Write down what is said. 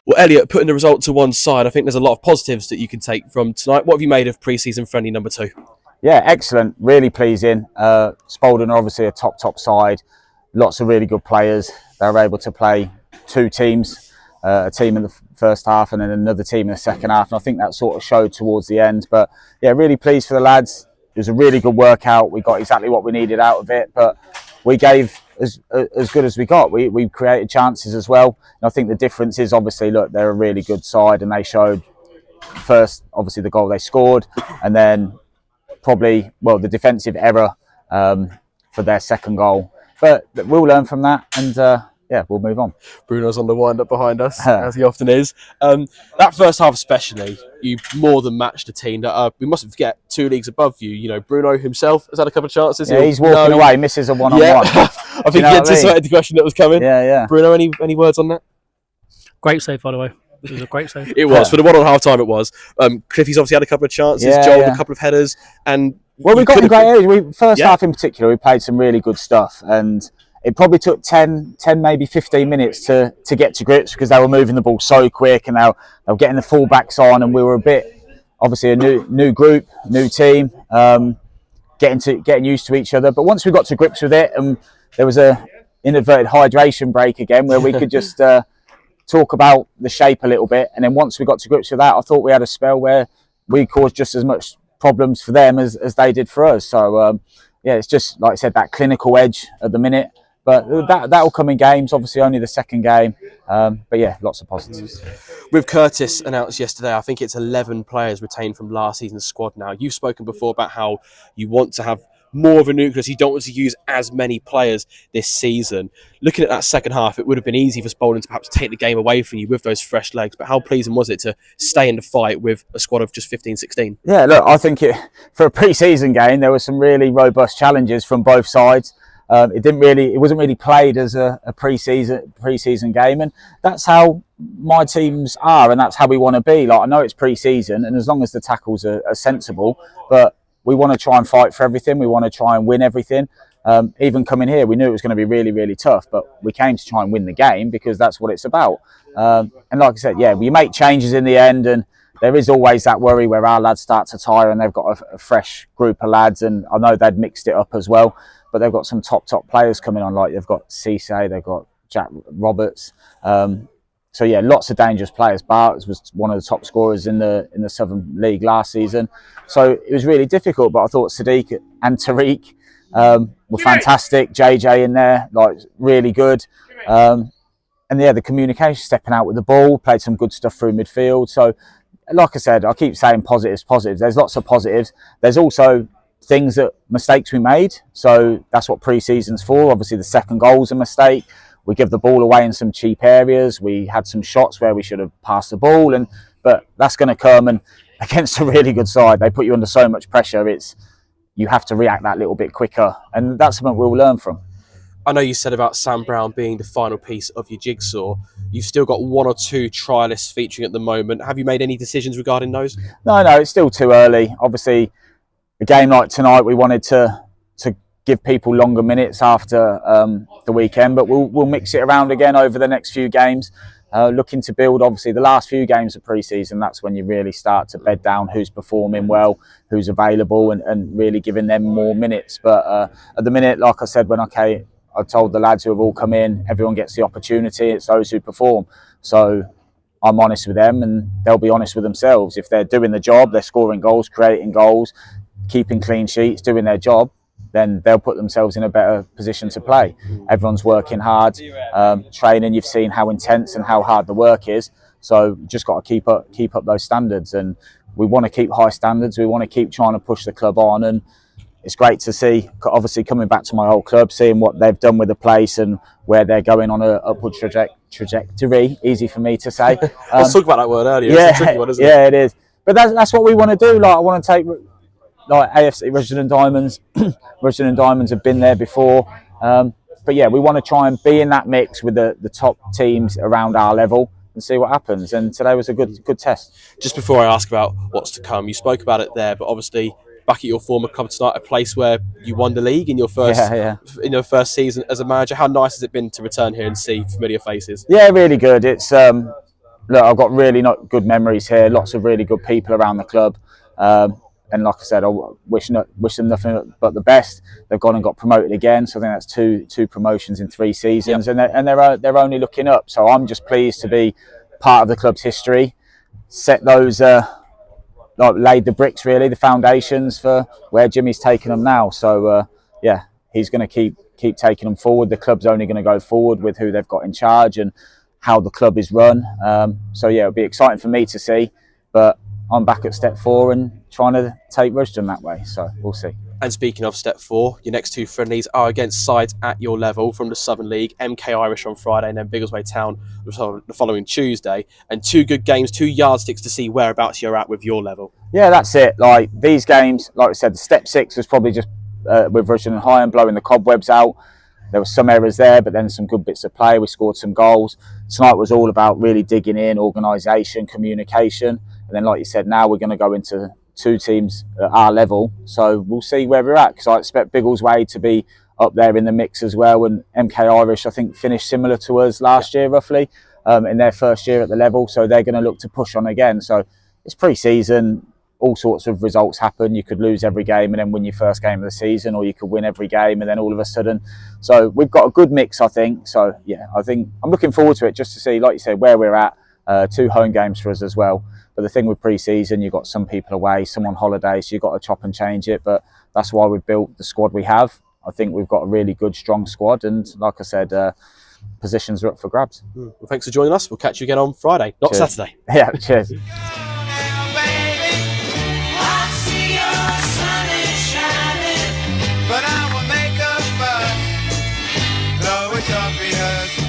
Well, Elliot, putting the result to one side, I think there's a lot of positives that you can take from tonight. What have you made of pre-season friendly number 2? Yeah, excellent. Really pleasing. Spalding are obviously a top side. Lots of really good players. They were able to play 2 teams, a team in the first half and then another team in the second half. And I think that sort of showed towards the end. But yeah, really pleased for the lads. It was a really good workout. We got exactly what we needed out of it. But we gave as good as we got. We created chances as well. And I think the difference is obviously, look, they're a really good side and they showed first, obviously, the goal they scored and then probably, well, the defensive error for their second goal. But we'll learn from that and yeah, we'll move on. Bruno's on the wind-up behind us, as he often is. That first half especially, you more than matched the team. That we mustn't forget 2 leagues above you. You know, Bruno himself has had a couple of chances. Yeah, he's walking away, misses a one-on-one. Yeah. I think he anticipated the question that was coming. Yeah. Bruno, any words on that? Great save, by the way. It was a great save. It was. For the one on half-time it was. Cliffy's obviously had a couple of chances. Joel had a couple of headers. And well, we got in great areas. First half in particular, we played some really good stuff. And it probably took 10, maybe 15 minutes to get to grips because they were moving the ball so quick and they were getting the full-backs on and we were a bit, obviously a new group, new team, getting used to each other. But once we got to grips with it and there was a inadvertent hydration break again where we could just talk about the shape a little bit. And then once we got to grips with that, I thought we had a spell where we caused just as much problems for them as they did for us. So, yeah, it's just, like I said, that clinical edge at the minute. But that'll come in games, obviously only the second game. But yeah, lots of positives. With Curtis announced yesterday, I think it's 11 players retained from last season's squad now. You've spoken before about how you want to have more of a nucleus. You don't want to use as many players this season. Looking at that second half, it would have been easy for Spalding to perhaps take the game away from you with those fresh legs. But how pleasing was it to stay in the fight with a squad of just 15, 16? Yeah, look, I think for a pre-season game, there were some really robust challenges from both sides. It wasn't really played as a pre-season game, and that's how my teams are, and that's how we want to be. Like, I know it's pre-season, and as long as the tackles are sensible, but we want to try and fight for everything. We want to try and win everything. Even coming here, we knew it was going to be really, really tough, but we came to try and win the game because that's what it's about. And like I said, yeah, we make changes in the end, and there is always that worry where our lads start to tire, and they've got a fresh group of lads, and I know they'd mixed it up as well. But they've got some top players coming on, like they've got Cisse, they've got Jack Roberts. So yeah, lots of dangerous players. Bart was one of the top scorers in the Southern League last season. So it was really difficult, but I thought Sadiq and Tariq were fantastic. JJ in there, like really good. And yeah, the communication, stepping out with the ball, played some good stuff through midfield. So like I said, I keep saying positives. There's lots of positives. There's also mistakes we made, so that's what pre-season's for. Obviously the second goal's a mistake. We give the ball away in some cheap areas. We had some shots where we should have passed the ball, but that's going to come, and against a really good side, they put you under so much pressure. You have to react that little bit quicker, and that's something we'll learn from. I know you said about Sam Brown being the final piece of your jigsaw. You've still got 1 or 2 trialists featuring at the moment. Have you made any decisions regarding those? No, it's still too early. Obviously, a game like tonight, we wanted to give people longer minutes after the weekend, but we'll mix it around again over the next few games. Looking to build, obviously, the last few games of pre-season, that's when you really start to bed down who's performing well, who's available, and really giving them more minutes. But at the minute, like I said, when I told the lads who have all come in, everyone gets the opportunity. It's those who perform. So I'm honest with them, and they'll be honest with themselves. If they're doing the job, they're scoring goals, creating goals, keeping clean sheets, doing their job, then they'll put themselves in a better position to play. Everyone's working hard, training. You've seen how intense and how hard the work is. So just got to keep up those standards, and we want to keep high standards. We want to keep trying to push the club on, and it's great to see. Obviously, coming back to my old club, seeing what they've done with the place and where they're going on an upward trajectory. Easy for me to say. Let's talk about that word earlier. Yeah, it's a tricky one, isn't it? Yeah, it is. But that's what we want to do. Like, I want to take, like, AFC Rushden and Diamonds. Rushden and Diamonds have been there before. But yeah, we want to try and be in that mix with the top teams around our level and see what happens. And today was a good test. Just before I ask about what's to come, you spoke about it there, but obviously back at your former club tonight, a place where you won the league in your first season as a manager. How nice has it been to return here and see familiar faces? Yeah, really good. It's look, I've got really not good memories here. Lots of really good people around the club. And like I said, I wish them nothing but the best. They've gone and got promoted again, so I think that's two promotions in 3 seasons, Yep. and they're only looking up. So I'm just pleased to be part of the club's history, set those laid the bricks, really, the foundations for where Jimmy's taking them now. So yeah, he's going to keep taking them forward. The club's only going to go forward with who they've got in charge and how the club is run. So yeah, it'll be exciting for me to see, but I'm back at step 4 and trying to take Rushden that way. So we'll see. And speaking of step 4, your next 2 friendlies are against sides at your level from the Southern League, MK Irish on Friday and then Biggleswade Town the following Tuesday. And 2 good games, 2 yardsticks to see whereabouts you're at with your level. Yeah, that's it. Like these games, like I said, the step 6 was probably just with Rushden and High and blowing the cobwebs out. There were some errors there, but then some good bits of play. We scored some goals. Tonight was all about really digging in, organisation, communication. And then, like you said, now we're going to go into 2 teams at our level. So we'll see where we're at, because I expect Biggleswade to be up there in the mix as well. And MK Irish, I think, finished similar to us last year, roughly, in their first year at the level. So they're going to look to push on again. So it's pre-season. All sorts of results happen. You could lose every game and then win your first game of the season, or you could win every game and then all of a sudden. So we've got a good mix, I think. So yeah, I think I'm looking forward to it, just to see, like you said, where we're at. 2 home games for us as well. But the thing with pre-season, you've got some people away, some on holiday, so you've got to chop and change it. But that's why we've built the squad we have. I think we've got a really good, strong squad. And like I said, positions are up for grabs. Well, thanks for joining us. We'll catch you again on Friday, not Cheers. Saturday. Yeah, cheers. But I will make a fuss, though it's obvious.